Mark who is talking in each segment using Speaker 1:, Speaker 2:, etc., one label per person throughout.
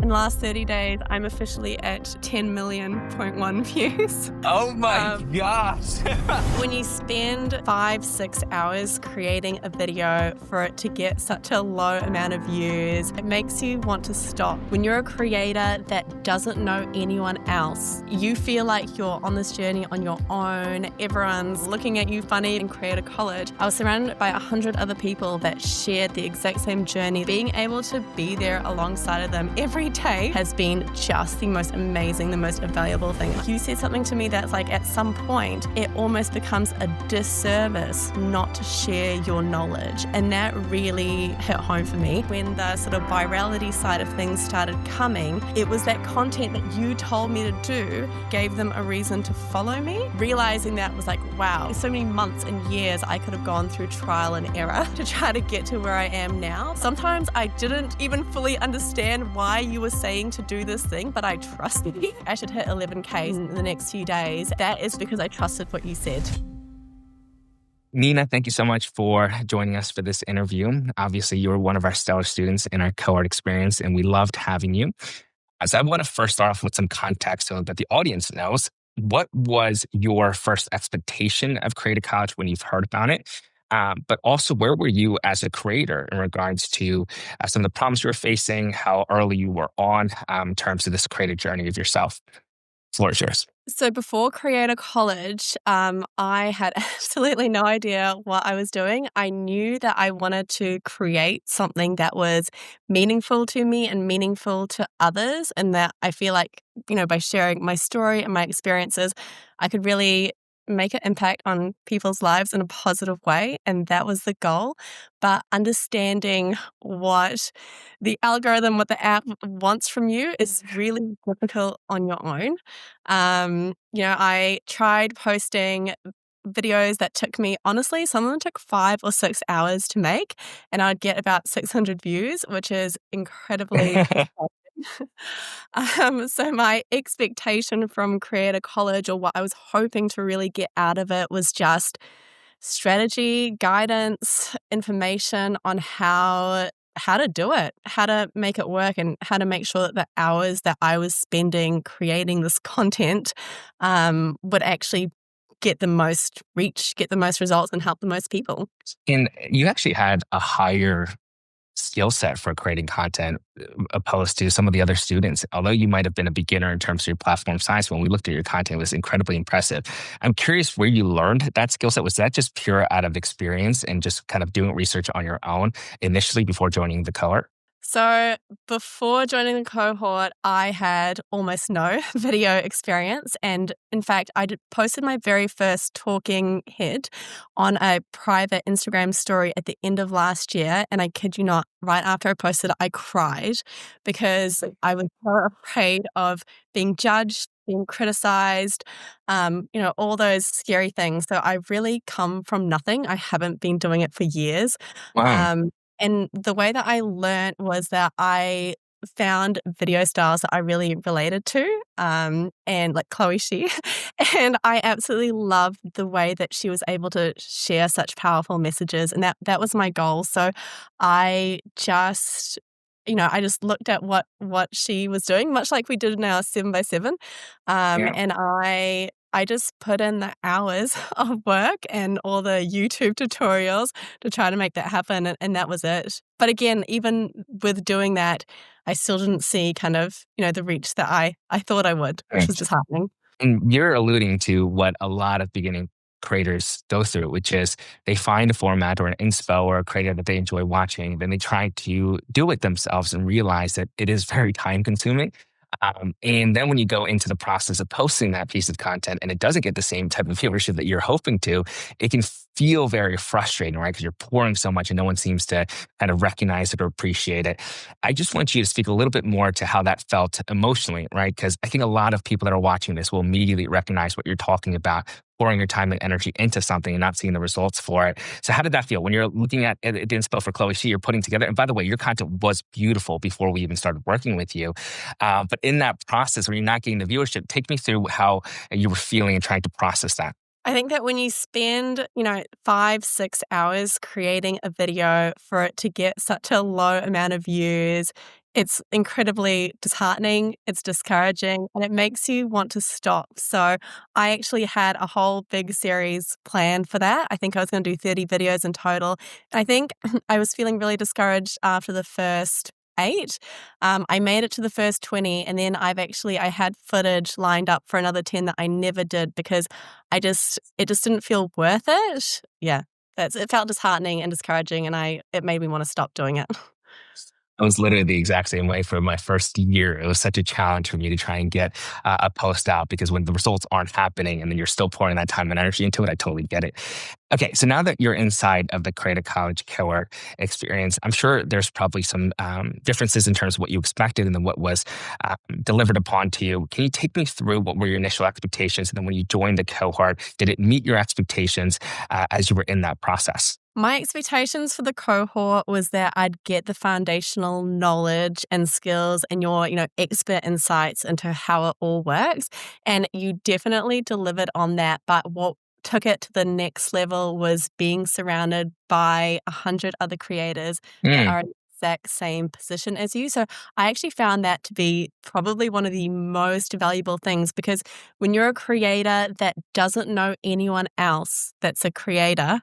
Speaker 1: In the last 30 days, I'm officially at 10 million.1 views.
Speaker 2: Oh my gosh.
Speaker 1: When you spend 5-6 hours creating a video for it to get such a low amount of views, it makes you want to stop. When you're a creator that doesn't know anyone else, you feel like you're on this journey on your own. Everyone's looking at you funny in Creator College. I was surrounded by 100 other people that shared the exact same journey. Being able to be there alongside of them every day has been just the most amazing, the most valuable thing. You said something to me that's like, at some point, it almost becomes a disservice not to share your knowledge. And that really hit home for me. When the sort of virality side of things started coming, it was that content that you told me to do gave them a reason to follow me. Realizing that was like, wow, so many months and years I could have gone through trial and error to try to get to where I am now. Sometimes I didn't even fully understand why you were saying to do this thing, but I trusted you. I should hit 11K in the next few days. That is because I trusted what you said.
Speaker 2: Nina, thank you so much for joining us for this interview. Obviously, you were one of our stellar students in our cohort experience, and we loved having you. So I want to first start off with some context so that the audience knows. What was your first expectation of Creative College when you've heard about it? But also, where were you as a creator in regards to some of the problems you were facing, how early you were on in terms of this creative journey of yourself? Floor is yours.
Speaker 1: So before Creator College, I had absolutely no idea what I was doing. I knew that I wanted to create something that was meaningful to me and meaningful to others, and that I feel like, by sharing my story and my experiences, I could really make an impact on people's lives in a positive way. And that was the goal. But understanding what the algorithm, what the app wants from you is really difficult on your own. I tried posting videos that took me, honestly, some of them took 5 or 6 hours to make, and I'd get about 600 views, which is incredibly so my expectation from Creator College, or what I was hoping to really get out of it, was just strategy, guidance, information on how to do it, how to make it work, and how to make sure that the hours that I was spending creating this content would actually get the most reach, get the most results, and help the most people.
Speaker 2: And you actually had a higher skill set for creating content opposed to some of the other students. Although you might have been a beginner in terms of your platform size, when we looked at your content, it was incredibly impressive. I'm curious where you learned that skill set. Was that just pure out of experience and just kind of doing research on your own initially before joining the cohort?
Speaker 1: So before joining the cohort, I had almost no video experience. And in fact, posted my very first talking head on a private Instagram story at the end of last year. And I kid you not, right after I posted it, I cried because I was so afraid of being judged, being criticized, all those scary things. So I really come from nothing. I haven't been doing it for years.
Speaker 2: Wow.
Speaker 1: And the way that I learned was that I found video styles that I really related to, and like Chloe Shi. And I absolutely loved the way that she was able to share such powerful messages. And that was my goal. So I just looked at what she was doing, much like we did in our 7x7.
Speaker 2: Yeah.
Speaker 1: And I just put in the hours of work and all the YouTube tutorials to try to make that happen. And that was it. But again, even with doing that, I still didn't see kind of, the reach that I thought I would, which was disheartening.
Speaker 2: And you're alluding to what a lot of beginning creators go through, which is they find a format or an inspo or a creator that they enjoy watching, then they try to do it themselves and realize that it is very time consuming. And then when you go into the process of posting that piece of content and it doesn't get the same type of viewership that you're hoping to, it can feel very frustrating, right? Because you're pouring so much and no one seems to kind of recognize it or appreciate it. I just want you to speak a little bit more to how that felt emotionally, right? Because I think a lot of people that are watching this will immediately recognize what you're talking about, pouring your time and energy into something and not seeing the results for it. So how did that feel when you're looking at the inspo for Chloe Shi, you're putting together? And by the way, your content was beautiful before we even started working with you. But in that process, when you're not getting the viewership, take me through how you were feeling and trying to process that.
Speaker 1: I think that when you spend, 5-6 hours creating a video for it to get such a low amount of views, It's incredibly disheartening, it's discouraging, and it makes you want to stop. So I actually had a whole big series planned for that. I think I was going to do 30 videos in total. I think I was feeling really discouraged after the first 8. I made it to the first 20, and then I had footage lined up for another 10 that I never did because it just didn't feel worth it. Yeah, it felt disheartening and discouraging, and it made me want to stop doing it.
Speaker 2: I was literally the exact same way for my first year. It was such a challenge for me to try and get a post out because when the results aren't happening and then you're still pouring that time and energy into it, I totally get it. Okay, so now that you're inside of the Creative College cohort experience, I'm sure there's probably some differences in terms of what you expected and then what was delivered upon to you. Can you take me through what were your initial expectations? And then when you joined the cohort, did it meet your expectations as you were in that process?
Speaker 1: My expectations for the cohort was that I'd get the foundational knowledge and skills and your, expert insights into how it all works. And you definitely delivered on that. But what took it to the next level was being surrounded by 100 other creators that
Speaker 2: Mm.
Speaker 1: are in the exact same position as you. So I actually found that to be probably one of the most valuable things because when you're a creator that doesn't know anyone else that's a creator,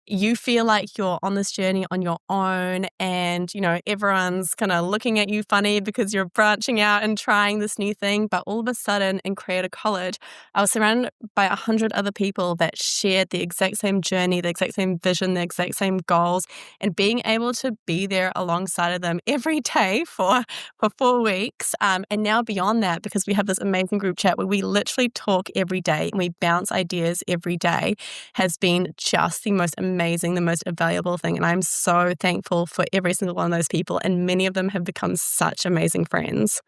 Speaker 1: you feel like you're on this journey on your own and, everyone's kind of looking at you funny because you're branching out and trying this new thing. But all of a sudden in Creator College, I was surrounded by 100 other people that shared the exact same journey, the exact same vision, the exact same goals, and being able to be there alongside of them every day for 4 weeks. And now beyond that, because we have this amazing group chat where we literally talk every day and we bounce ideas every day, has been just the most amazing, the most valuable thing. And I'm so thankful for every single one of those people. And many of them have become such amazing friends.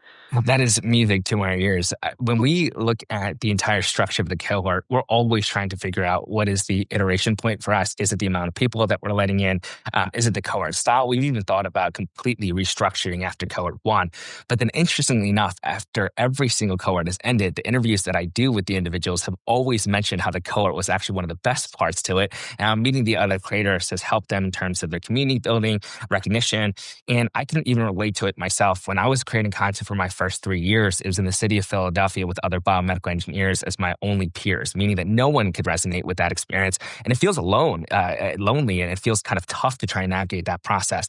Speaker 2: That is music to my ears. When we look at the entire structure of the cohort, we're always trying to figure out what is the iteration point for us. Is it the amount of people that we're letting in? Is it the cohort style? We've even thought about completely restructuring after cohort 1. But then interestingly enough, after every single cohort has ended, the interviews that I do with the individuals have always mentioned how the cohort was actually one of the best parts to it. Meeting the other creators has helped them in terms of their community building, recognition, and I can even relate to it myself. When I was creating content for my first 3 years, it was in the city of Philadelphia with other biomedical engineers as my only peers, meaning that no one could resonate with that experience. And it feels lonely, and it feels kind of tough to try and navigate that process.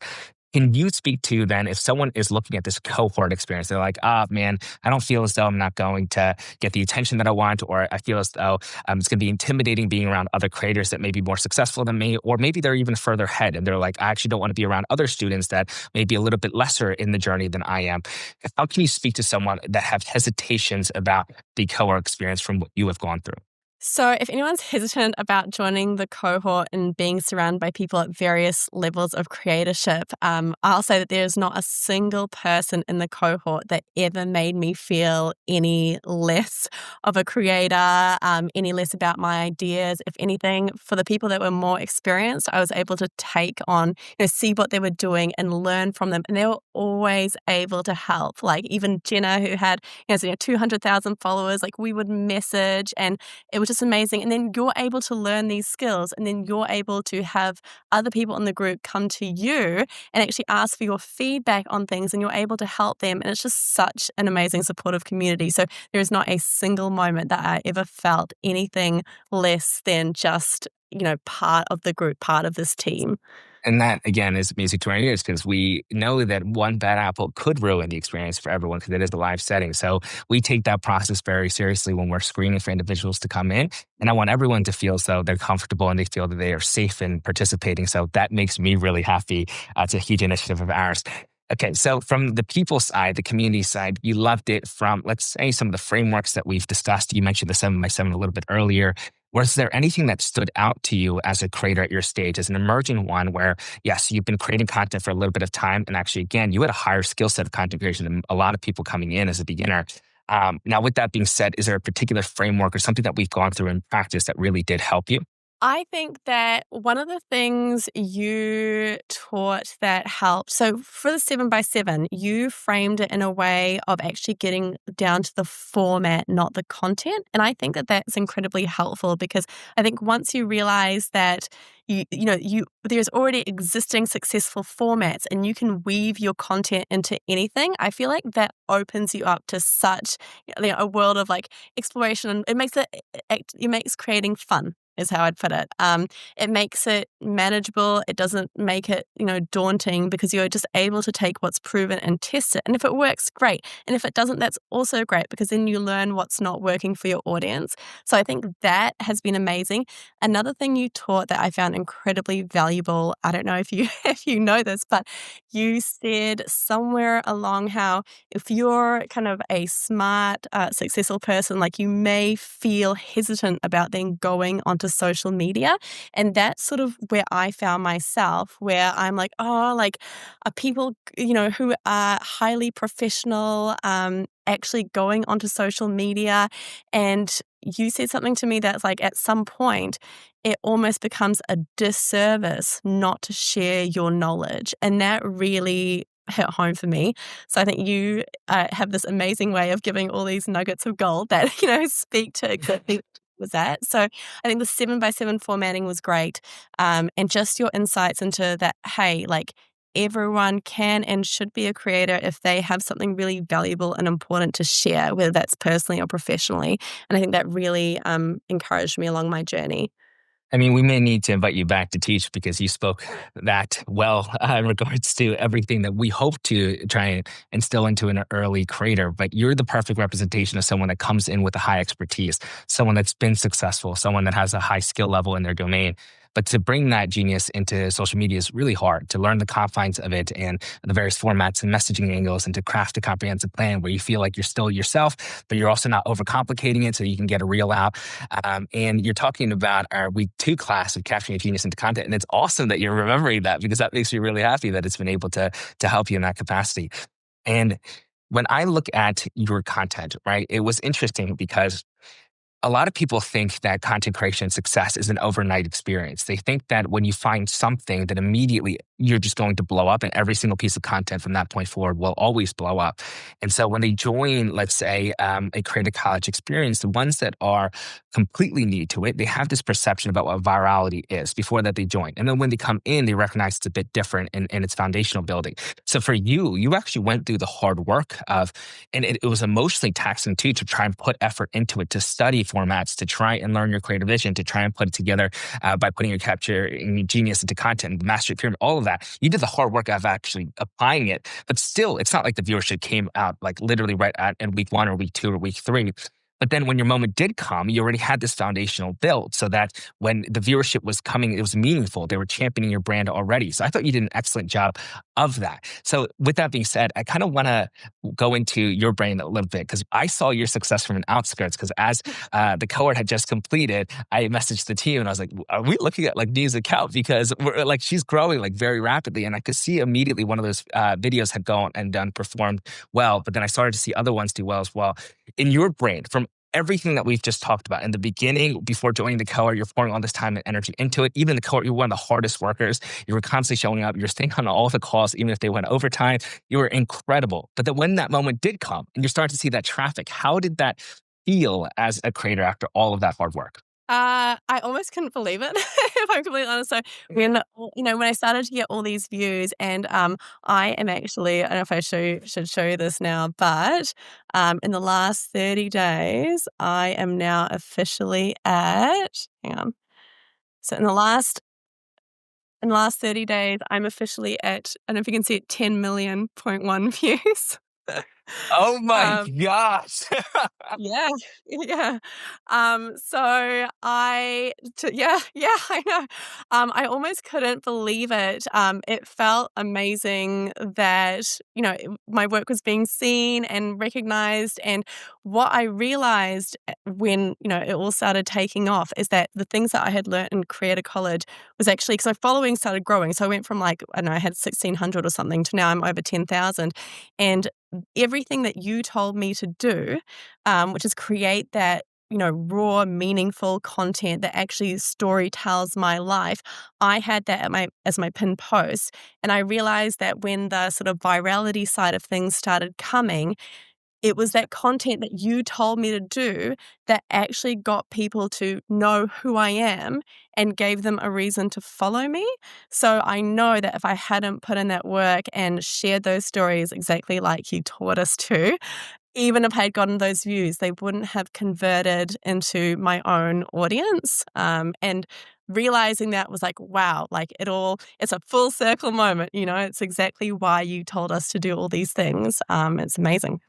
Speaker 2: Can you speak to then if someone is looking at this cohort experience, they're like, man, I don't feel as though I'm not going to get the attention that I want, or I feel as though it's going to be intimidating being around other creators that may be more successful than me, or maybe they're even further ahead and they're like, I actually don't want to be around other students that may be a little bit lesser in the journey than I am. How can you speak to someone that have hesitations about the cohort experience from what you have gone through?
Speaker 1: So, if anyone's hesitant about joining the cohort and being surrounded by people at various levels of creatorship, I'll say that there's not a single person in the cohort that ever made me feel any less of a creator, any less about my ideas. If anything, for the people that were more experienced, I was able to take on, see what they were doing and learn from them. And they were always able to help. Like even Jenna, who had 200,000 followers, like we would message and it was just amazing. And then you're able to learn these skills and then you're able to have other people in the group come to you and actually ask for your feedback on things and you're able to help them. And it's just such an amazing supportive community. So there is not a single moment that I ever felt anything less than just, part of the group, part of this team.
Speaker 2: And that, again, is music to our ears because we know that one bad apple could ruin the experience for everyone because it is a live setting. So we take that process very seriously when we're screening for individuals to come in. And I want everyone to feel as though they're comfortable and they feel that they are safe in participating. So that makes me really happy. It's a huge initiative of ours. Okay, so from the people side, the community side, you loved it from, let's say, some of the frameworks that we've discussed. You mentioned the 7x7 a little bit earlier. Was there anything that stood out to you as a creator at your stage, as an emerging one where, yes, you've been creating content for a little bit of time, and actually, again, you had a higher skill set of content creation than a lot of people coming in as a beginner. Now, with that being said, is there a particular framework or something that we've gone through in practice that really did help you?
Speaker 1: I think that one of the things you taught that helped, so for the 7 by 7, you framed it in a way of actually getting down to the format, not the content. And I think that that's incredibly helpful because I think once you realize that there's already existing successful formats and you can weave your content into anything, I feel like that opens you up to such a world of like exploration, and it makes creating fun is how I'd put it. It makes it manageable. It doesn't make it, daunting because you're just able to take what's proven and test it. And if it works, great. And if it doesn't, that's also great because then you learn what's not working for your audience. So I think that has been amazing. Another thing you taught that I found incredibly valuable, I don't know if you if you know this, but you said somewhere along how if you're kind of a smart, successful person, like you may feel hesitant about then going onto social media. And that's sort of where I found myself, where I'm like, oh, like are people, who are highly professional, actually going onto social media? And you said something to me that's like, at some point, it almost becomes a disservice not to share your knowledge. And that really hit home for me. So I think you have this amazing way of giving all these nuggets of gold that, speak to exactly what was that. So I think the 7 by 7 formatting was great. And just your insights into that, hey, like everyone can and should be a creator if they have something really valuable and important to share, whether that's personally or professionally. And I think that really encouraged me along my journey.
Speaker 2: I mean, we may need to invite you back to teach because you spoke that well in regards to everything that we hope to try and instill into an early creator. But you're the perfect representation of someone that comes in with a high expertise, someone that's been successful, someone that has a high skill level in their domain. But to bring that genius into social media is really hard, to learn the confines of it and the various formats and messaging angles, and to craft a comprehensive plan where you feel like you're still yourself, but you're also not overcomplicating it so you can get a reel out. And you're talking about our week 2 class of capturing your genius into content. And it's awesome that you're remembering that because that makes me really happy that it's been able to help you in that capacity. And when I look at your content, right, it was interesting because a lot of people think that content creation success is an overnight experience. They think that when you find something that immediately you're just going to blow up and every single piece of content from that point forward will always blow up. And so when they join, let's say, a creative college experience, the ones that are completely new to it, they have this perception about what virality is before that they join. And then when they come in, they recognize it's a bit different in its foundational building. So for you, you actually went through the hard work of, and it was emotionally taxing too, to try and put effort into it, to study formats, to try and learn your creative vision, to try and put it together by putting your capturing genius into content, the mastery pyramid, all of that. You did the hard work of actually applying it, but still, it's not like the viewership came out like literally right at in week 1 or week 2 or week 3. But then when your moment did come, you already had this foundational build so that when the viewership was coming, it was meaningful. They were championing your brand already. So I thought you did an excellent job of that. So with that being said, I kind of want to go into your brain a little bit because I saw your success from an outskirts because as the cohort had just completed, I messaged the team and I was like, are we looking at like News account? Because we're like, she's growing like very rapidly. And I could see immediately one of those videos had gone and done performed well. But then I started to see other ones do well as well. In your brain, from everything that we've just talked about in the beginning, before joining the cohort, you're pouring all this time and energy into it. Even the cohort, you're one of the hardest workers. You were constantly showing up. You're staying on all the calls, even if they went overtime. You were incredible. But then when that moment did come and you're starting to see that traffic, how did that feel as a creator after all of that hard work?
Speaker 1: I almost couldn't believe it, if I'm completely honest. So when I started to get all these views, and I am actually, I don't know if I should show you this now, but in the last 30 days, I am now officially at, hang on. So in the last 30 days, I'm officially at, I don't know if you can see it, 10 million point one views.
Speaker 2: Oh my
Speaker 1: Um,
Speaker 2: gosh.
Speaker 1: Yeah, yeah. Yeah, I know. I almost couldn't believe it. It felt amazing that, my work was being seen and recognized. And what I realized when, it all started taking off is that the things that I had learned in Creator College was actually, because my following started growing. So I went from like, I don't know, I had 1,600 or something to now I'm over 10,000. And everything that you told me to do, which is create that raw, meaningful content that actually story tells my life. I had that as my pinned post. And I realized that when the sort of virality side of things started coming, it was that content that you told me to do that actually got people to know who I am and gave them a reason to follow me. So I know that if I hadn't put in that work and shared those stories exactly like you taught us to, even if I had gotten those views, they wouldn't have converted into my own audience. And realizing that was like, wow, like it's a full circle moment. It's exactly why you told us to do all these things. It's amazing.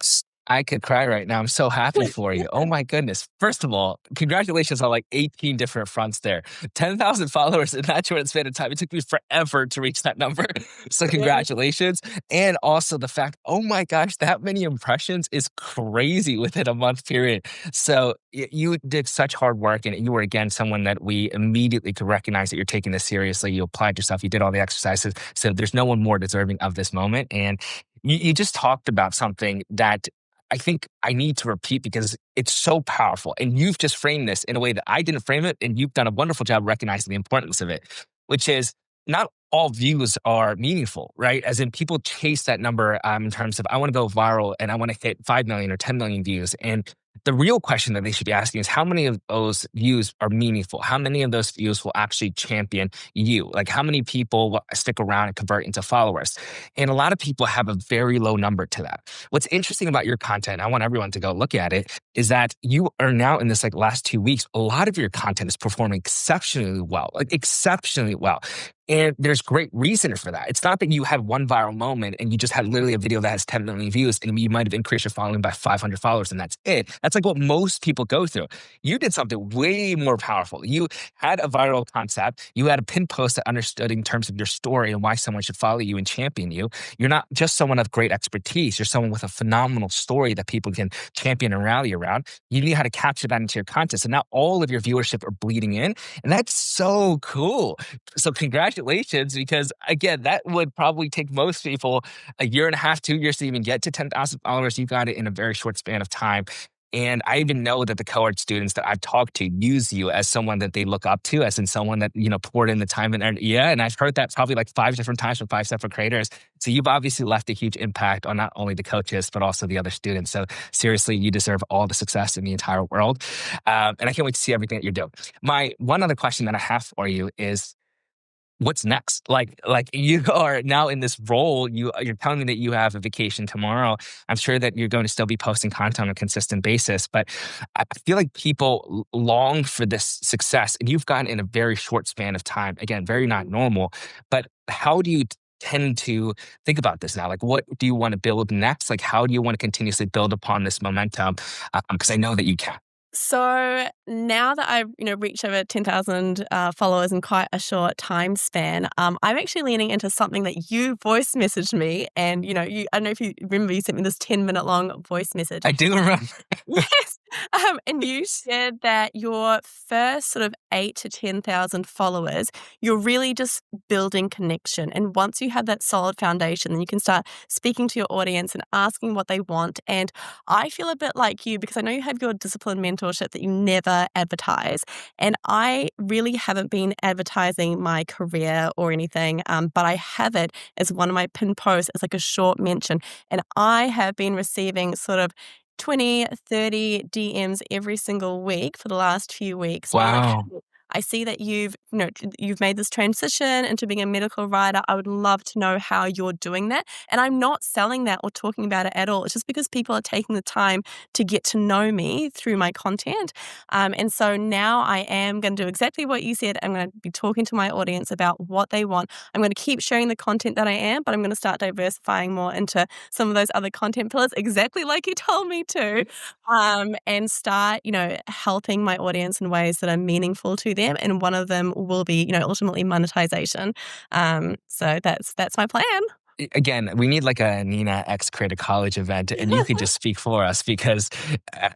Speaker 2: I could cry right now. I'm so happy for you. Oh my goodness. First of all, congratulations on like 18 different fronts there. 10,000 followers in that short span of time. It took me forever to reach that number. So
Speaker 1: Yeah.
Speaker 2: congratulations. And also the fact, oh my gosh, that many impressions is crazy within a month period. So you did such hard work, and you were again someone that we immediately could recognize that you're taking this seriously. You applied yourself, you did all the exercises. So there's no one more deserving of this moment. And you just talked about something that I think I need to repeat because it's so powerful. And you've just framed this in a way that I didn't frame it. And you've done a wonderful job recognizing the importance of it, which is not all views are meaningful, right? As in people chase that number in terms of, I want to go viral and I want to hit 5 million or 10 million views. And the real question that they should be asking is how many of those views are meaningful? How many of those views will actually champion you? Like how many people will stick around and convert into followers? And a lot of people have a very low number to that. What's interesting about your content, I want everyone to go look at it, is that you are now in this like last 2 weeks, a lot of your content is performing exceptionally well, like exceptionally well. And there's great reason for that. It's not that you had one viral moment and you just had literally a video that has 10 million views and you might have increased your following by 500 followers and that's it. That's like what most people go through. You did something way more powerful. You had a viral concept. You had a pin post that understood in terms of your story and why someone should follow you and champion you. You're not just someone of great expertise. You're someone with a phenomenal story that people can champion and rally around. You knew how to capture that into your content. So now all of your viewership are bleeding in. And that's so cool. So congratulations, because again, that would probably take most people a year and a half, 2 years to even get to 10,000 followers. You got it in a very short span of time. And I even know that the cohort students that I've talked to use you as someone that they look up to, as in someone that, poured in the time and energy. Yeah. And I've heard that probably like 5 different times from 5 separate creators. So you've obviously left a huge impact on not only the coaches, but also the other students. So seriously, you deserve all the success in the entire world. And I can't wait to see everything that you're doing. My one other question that I have for you is, what's next? Like you are now in this role. You're telling me that you have a vacation tomorrow. I'm sure that you're going to still be posting content on a consistent basis, but I feel like people long for this success, and you've gotten in a very short span of time. Again, very not normal. But how do you tend to think about this now? Like, what do you want to build next? Like, how do you want to continuously build upon this momentum? Because I know that you can.
Speaker 1: So now that I've reached over 10,000 followers in quite a short time span, I'm actually leaning into something that you voice messaged me, and I don't know if you remember, you sent me this 10-minute long voice message.
Speaker 2: I do remember.
Speaker 1: Yes. And you shared that your first sort of 8 to 10,000 followers, you're really just building connection. And once you have that solid foundation, then you can start speaking to your audience and asking what they want. And I feel a bit like you because I know you have your discipline mentorship that you never advertise. And I really haven't been advertising my career or anything, but I have it as one of my pin posts as like a short mention. And I have been receiving sort of 20, 30 DMs every single week for the last few weeks. Being like,
Speaker 2: Wow.
Speaker 1: "Hey, I see that you've made this transition into being a medical writer. I would love to know how you're doing that." And I'm not selling that or talking about it at all. It's just because people are taking the time to get to know me through my content. And so now I am going to do exactly what you said. I'm going to be talking to my audience about what they want. I'm going to keep sharing the content that I am, but I'm going to start diversifying more into some of those other content pillars, exactly like you told me to, and start, helping my audience in ways that are meaningful to them. And one of them will be, ultimately monetization. So that's my plan.
Speaker 2: again, we need like a Nina X Creative College event, and you could just speak for us because uh,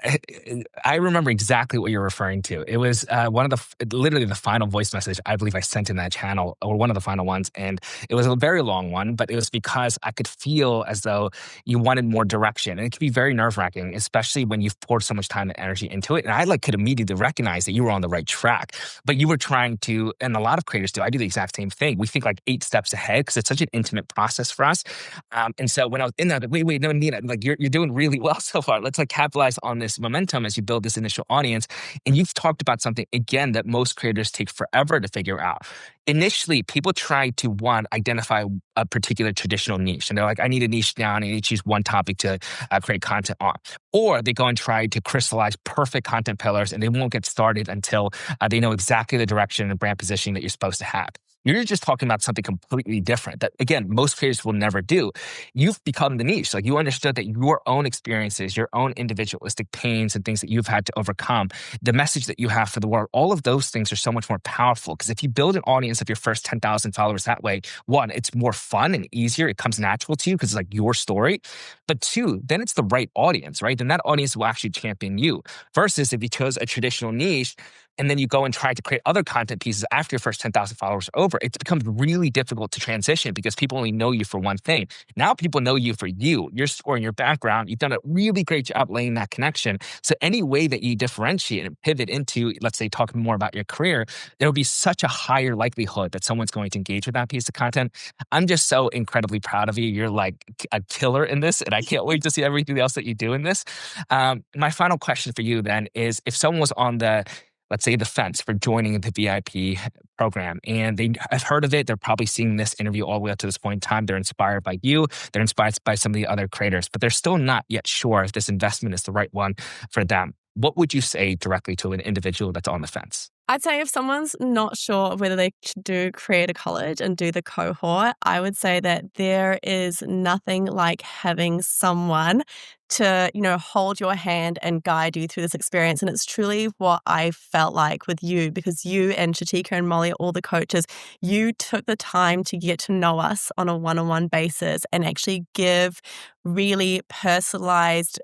Speaker 2: I remember exactly what you're referring to. It was one of literally the final voice message I believe I sent in that channel, or one of the final ones, and it was a very long one, but it was because I could feel as though you wanted more direction, and it could be very nerve wracking, especially when you've poured so much time and energy into it. And I like could immediately recognize that you were on the right track, but you were trying to, and a lot of creators do. I do the exact same thing. We think like 8 steps ahead because it's such an intimate process for us. And so when I was in there, like, wait, no, Nina, like you're doing really well so far. Let's like capitalize on this momentum as you build this initial audience. And you've talked about something again that most creators take forever to figure out. Initially, people try to identify a particular traditional niche, and they're like, I need a niche down. I need to choose one topic to create content on. Or they go and try to crystallize perfect content pillars, and they won't get started until they know exactly the direction and brand positioning that you're supposed to have. You're just talking about something completely different that, again, most creators will never do. You've become the niche. Like you understood that your own experiences, your own individualistic pains and things that you've had to overcome, the message that you have for the world, all of those things are so much more powerful. Because if you build an audience of your first 10,000 followers that way, one, it's more fun and easier. It comes natural to you because it's like your story. But two, then it's the right audience, right? Then that audience will actually champion you. Versus if you chose a traditional niche, and then you go and try to create other content pieces after your first 10,000 followers are over, it becomes really difficult to transition because people only know you for one thing. Now people know you for you, your story, and your background. You've done a really great job laying that connection. So any way that you differentiate and pivot into, let's say, talking more about your career, there will be such a higher likelihood that someone's going to engage with that piece of content. I'm just so incredibly proud of you. You're like a killer in this, and I can't wait to see everything else that you do in this. My final question for you then is, if someone was on the, let's say, the fence for joining the VIP program, and they have heard of it, they're probably seeing this interview all the way up to this point in time. They're inspired by you. They're inspired by some of the other creators, but they're still not yet sure if this investment is the right one for them. What would you say directly to an individual that's on the fence?
Speaker 1: I'd say if someone's not sure whether they should do Creator College and do the cohort, I would say that there is nothing like having someone to, hold your hand and guide you through this experience. And it's truly what I felt like with you, because you and Shatika and Molly, all the coaches, you took the time to get to know us on a one-on-one basis and actually give really personalized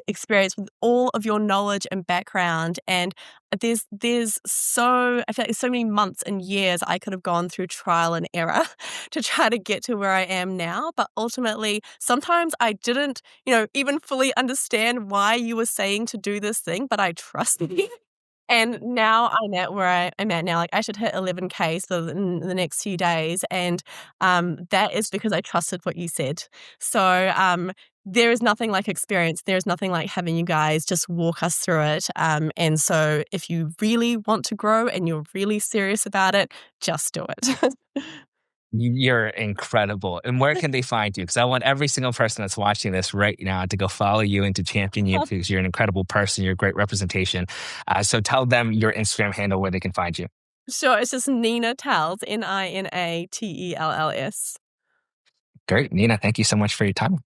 Speaker 1: experience with all of your knowledge and background. And there's so, I feel like so many months and years I could have gone through trial and error to try to get to where I am now. But ultimately, sometimes I didn't, even fully understand why you were saying to do this thing, but I trusted you. And now I'm at where I'm at now. Like I should hit 11K so in the next few days, and that is because I trusted what you said. So there is nothing like experience. There is nothing like having you guys just walk us through it. And so if you really want to grow and you're really serious about it, just do it.
Speaker 2: You're incredible. And where can they find you? Because I want every single person that's watching this right now to go follow you and to champion you because you're an incredible person. You're a great representation. So tell them your Instagram handle where they can find you.
Speaker 1: Sure, it's just Nina Tells, Ninatalls.
Speaker 2: Great. Nina, thank you so much for your time.